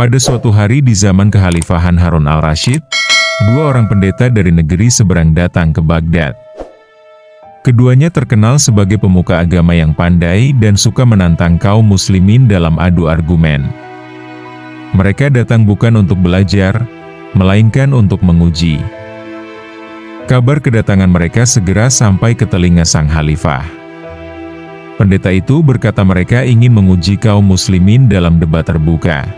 Pada suatu hari di zaman kekhalifahan Harun al-Rasyid, dua orang pendeta dari negeri seberang datang ke Baghdad. Keduanya terkenal sebagai pemuka agama yang pandai dan suka menantang kaum muslimin dalam adu argumen. Mereka datang bukan untuk belajar, melainkan untuk menguji. Kabar kedatangan mereka segera sampai ke telinga sang khalifah. Pendeta itu berkata mereka ingin menguji kaum muslimin dalam debat terbuka.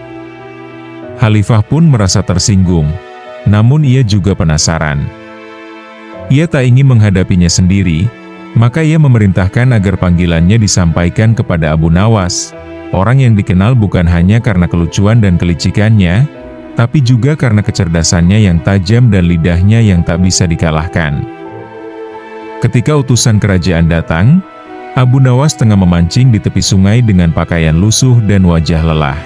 Khalifah pun merasa tersinggung, namun ia juga penasaran. Ia tak ingin menghadapinya sendiri, maka ia memerintahkan agar panggilannya disampaikan kepada Abu Nawas, orang yang dikenal bukan hanya karena kelucuan dan kelicikannya, tapi juga karena kecerdasannya yang tajam dan lidahnya yang tak bisa dikalahkan. Ketika utusan kerajaan datang, Abu Nawas tengah memancing di tepi sungai dengan pakaian lusuh dan wajah lelah.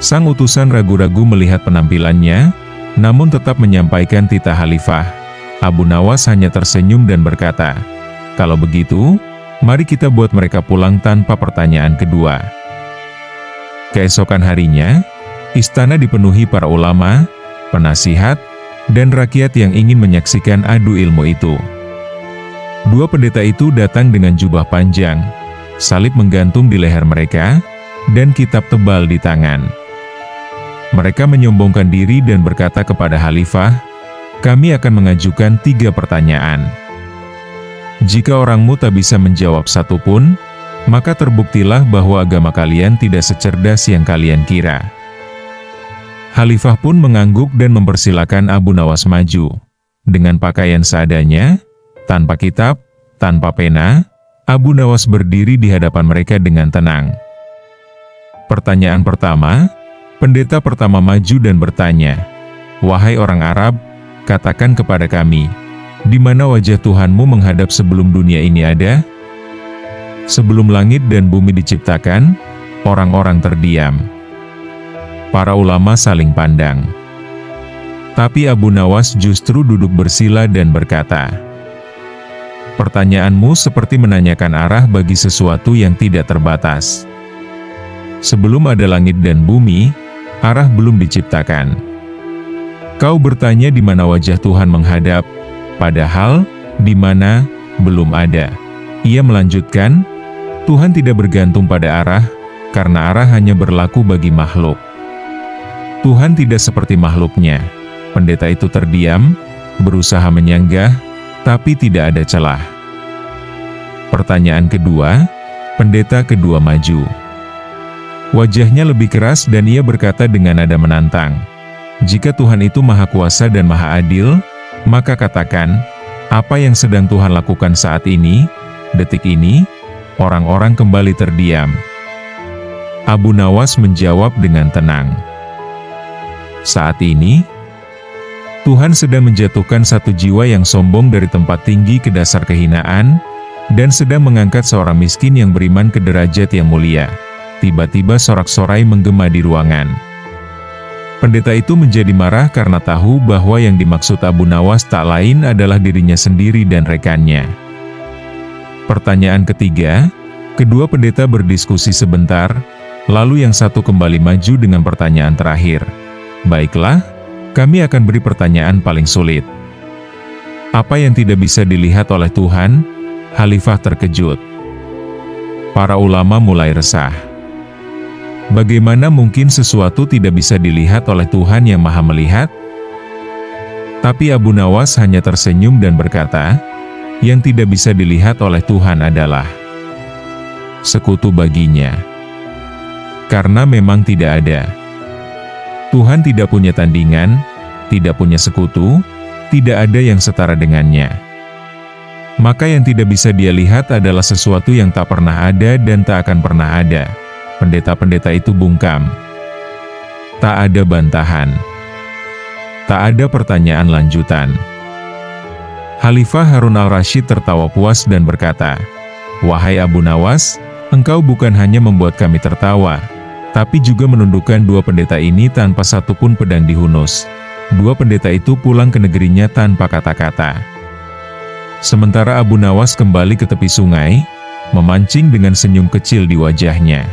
Sang utusan ragu-ragu melihat penampilannya, namun tetap menyampaikan titah khalifah. Abu Nawas hanya tersenyum dan berkata, "Kalau begitu, mari kita buat mereka pulang tanpa pertanyaan kedua." Keesokan harinya, istana dipenuhi para ulama, penasihat, dan rakyat yang ingin menyaksikan adu ilmu itu. Dua pendeta itu datang dengan jubah panjang, salib menggantung di leher mereka, dan kitab tebal di tangan. Mereka menyombongkan diri dan berkata kepada khalifah, "Kami akan mengajukan 3 pertanyaan. Jika orangmu tak bisa menjawab satu pun, maka terbuktilah bahwa agama kalian tidak secerdas yang kalian kira." Khalifah pun mengangguk dan mempersilakan Abu Nawas maju. Dengan pakaian seadanya, tanpa kitab, tanpa pena, Abu Nawas berdiri di hadapan mereka dengan tenang. Pertanyaan pertama, pendeta pertama maju dan bertanya, "Wahai orang Arab, katakan kepada kami, di mana wajah Tuhanmu menghadap sebelum dunia ini ada?" Sebelum langit dan bumi diciptakan, orang-orang terdiam. Para ulama saling pandang. Tapi Abu Nawas justru duduk bersila dan berkata, "Pertanyaanmu seperti menanyakan arah bagi sesuatu yang tidak terbatas. Sebelum ada langit dan bumi, arah belum diciptakan. Kau bertanya di mana wajah Tuhan menghadap, padahal di mana belum ada." Ia melanjutkan, "Tuhan tidak bergantung pada arah, karena arah hanya berlaku bagi makhluk. Tuhan tidak seperti makhluknya." Pendeta itu terdiam, berusaha menyanggah, tapi tidak ada celah. Pertanyaan kedua, pendeta kedua maju. Wajahnya lebih keras dan ia berkata dengan nada menantang, "Jika Tuhan itu Maha Kuasa dan Maha Adil, maka katakan, apa yang sedang Tuhan lakukan saat ini, detik ini?" Orang-orang kembali terdiam. Abu Nawas menjawab dengan tenang, "Saat ini, Tuhan sedang menjatuhkan satu jiwa yang sombong dari tempat tinggi ke dasar kehinaan, dan sedang mengangkat seorang miskin yang beriman ke derajat yang mulia." Tiba-tiba sorak-sorai menggema di ruangan. Pendeta itu menjadi marah karena tahu bahwa yang dimaksud Abu Nawas tak lain adalah dirinya sendiri dan rekannya. Pertanyaan ketiga, kedua pendeta berdiskusi sebentar, lalu yang satu kembali maju dengan pertanyaan terakhir. "Baiklah, kami akan beri pertanyaan paling sulit. Apa yang tidak bisa dilihat oleh Tuhan?" Khalifah terkejut. Para ulama mulai resah. Bagaimana mungkin sesuatu tidak bisa dilihat oleh Tuhan yang Maha Melihat? Tapi Abu Nawas hanya tersenyum dan berkata, "Yang tidak bisa dilihat oleh Tuhan adalah sekutu baginya. Karena memang tidak ada. Tuhan tidak punya tandingan, tidak punya sekutu, tidak ada yang setara dengannya. Maka yang tidak bisa dia lihat adalah sesuatu yang tak pernah ada dan tak akan pernah ada." Pendeta-pendeta itu bungkam. Tak ada bantahan. Tak ada pertanyaan lanjutan. Khalifah Harun al-Rasyid tertawa puas dan berkata, "Wahai Abu Nawas, engkau bukan hanya membuat kami tertawa, tapi juga menundukkan dua pendeta ini tanpa satupun pedang dihunus." Dua pendeta itu pulang ke negerinya tanpa kata-kata. Sementara Abu Nawas kembali ke tepi sungai, memancing dengan senyum kecil di wajahnya.